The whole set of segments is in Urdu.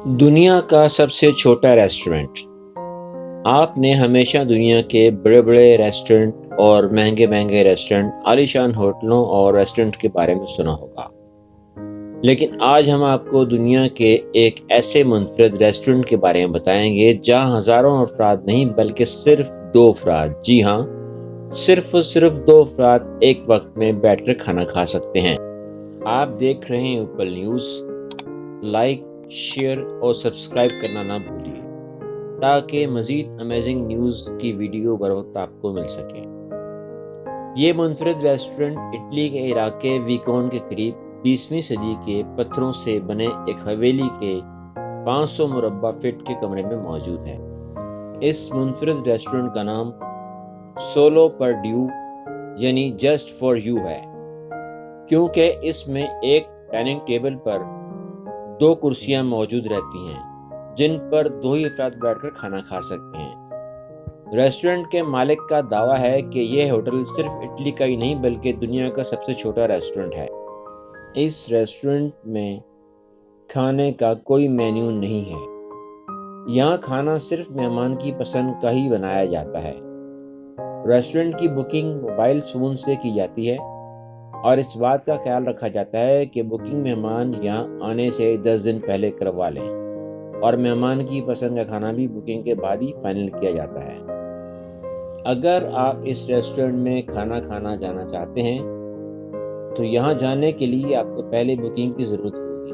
دنیا کا سب سے چھوٹا ریسٹورنٹ۔ آپ نے ہمیشہ دنیا کے بڑے بڑے ریسٹورنٹ اور مہنگے ریسٹورنٹ، عالیشان ہوٹلوں اور ریسٹورنٹ کے بارے میں سنا ہوگا، لیکن آج ہم آپ کو دنیا کے ایک ایسے منفرد ریسٹورنٹ کے بارے میں بتائیں گے جہاں ہزاروں افراد نہیں بلکہ صرف 2 افراد، جی ہاں، صرف 2 افراد ایک وقت میں بیٹھ کر کھانا کھا سکتے ہیں۔ آپ دیکھ رہے ہیں اوپل نیوز۔ لائک، شیئر اور سبسکرائب کرنا نہ بھولیے تاکہ مزید امیزنگ نیوز کی ویڈیو بر وقت آپ کو مل سکے۔ یہ منفرد ریسٹورنٹ اٹلی کے علاقے ویکون کے قریب 20ویں صدی کے پتھروں سے بنے ایک حویلی کے 500 مربع فٹ کے کمرے میں موجود ہے۔ اس منفرد ریسٹورنٹ کا نام سولو پر ڈیو یعنی جسٹ فار یو ہے، کیونکہ اس میں ایک ڈائننگ ٹیبل پر 2 کرسیاں موجود رہتی ہیں جن پر 2 ہی افراد بیٹھ کر کھانا کھا سکتے ہیں۔ ریسٹورنٹ کے مالک کا دعویٰ ہے کہ یہ ہوٹل صرف اٹلی کا ہی نہیں بلکہ دنیا کا سب سے چھوٹا ریسٹورنٹ ہے۔ اس ریسٹورنٹ میں کھانے کا کوئی مینیو نہیں ہے، یہاں کھانا صرف مہمان کی پسند کا ہی بنایا جاتا ہے۔ ریسٹورنٹ کی بکنگ موبائل فون سے کی جاتی ہے اور اس بات کا خیال رکھا جاتا ہے کہ بکنگ مہمان یہاں آنے سے 10 دن پہلے کروا لیں، اور مہمان کی پسند کا کھانا بھی بکنگ کے بعد ہی فائنل کیا جاتا ہے۔ اگر آپ اس ریسٹورنٹ میں کھانا کھانا جانا چاہتے ہیں تو یہاں جانے کے لیے آپ کو پہلے بکنگ کی ضرورت ہوگی۔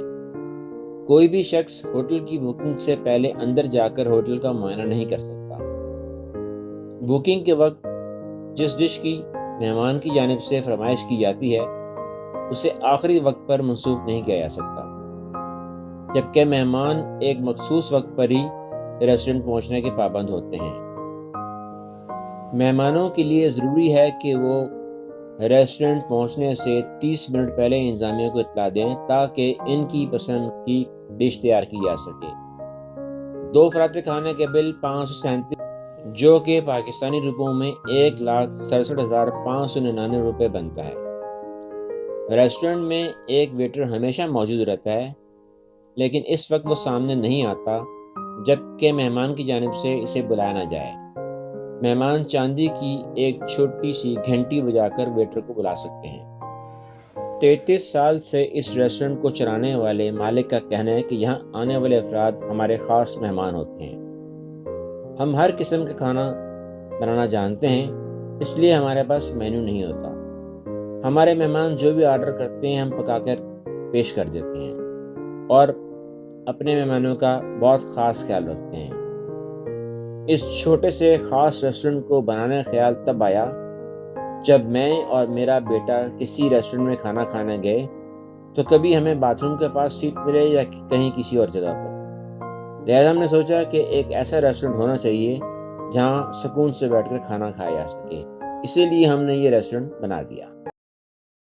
کوئی بھی شخص ہوٹل کی بکنگ سے پہلے اندر جا کر ہوٹل کا معائنہ نہیں کر سکتا۔ بکنگ کے وقت جس ڈش کی مہمان کی جانب سے فرمائش کی جاتی ہے اسے آخری وقت پر منسوخ نہیں کیا جا سکتا، جبکہ مہمان ایک مخصوص وقت پر ہی ریسٹورنٹ پہنچنے کے پابند ہوتے ہیں۔ مہمانوں کے لیے ضروری ہے کہ وہ ریسٹورنٹ پہنچنے سے 30 منٹ پہلے انتظامیہ کو اطلاع دیں تاکہ ان کی پسند کی ڈش تیار کی جا سکے۔ 2 افراد کے کھانے کے بل 537 جو کہ پاکستانی روپوں میں 1,67,599 روپے بنتا ہے۔ ریسٹورنٹ میں ایک ویٹر ہمیشہ موجود رہتا ہے، لیکن اس وقت وہ سامنے نہیں آتا جب کہ مہمان کی جانب سے اسے بلایا نہ جائے۔ مہمان چاندی کی ایک چھوٹی سی گھنٹی بجا کر ویٹر کو بلا سکتے ہیں۔ 33 سال سے اس ریسٹورنٹ کو چلانے والے مالک کا کہنا ہے کہ یہاں آنے والے افراد ہمارے خاص مہمان ہوتے ہیں۔ ہم ہر قسم کا کھانا بنانا جانتے ہیں، اس لیے ہمارے پاس مینیو نہیں ہوتا۔ ہمارے مہمان جو بھی آرڈر کرتے ہیں ہم پکا کر پیش کر دیتے ہیں اور اپنے مہمانوں کا بہت خاص خیال رکھتے ہیں۔ اس چھوٹے سے خاص ریسٹورنٹ کو بنانے کا خیال تب آیا جب میں اور میرا بیٹا کسی ریسٹورنٹ میں کھانا کھانے گئے تو کبھی ہمیں باتھ روم کے پاس سیٹ ملے یا کہیں کسی اور جگہ پر، لہذا ہم نے سوچا کہ ایک ایسا ریسٹورنٹ ہونا چاہیے جہاں سکون سے بیٹھ کر کھانا کھایا جا سکے، اسی لیے ہم نے یہ ریسٹورنٹ بنا دیا۔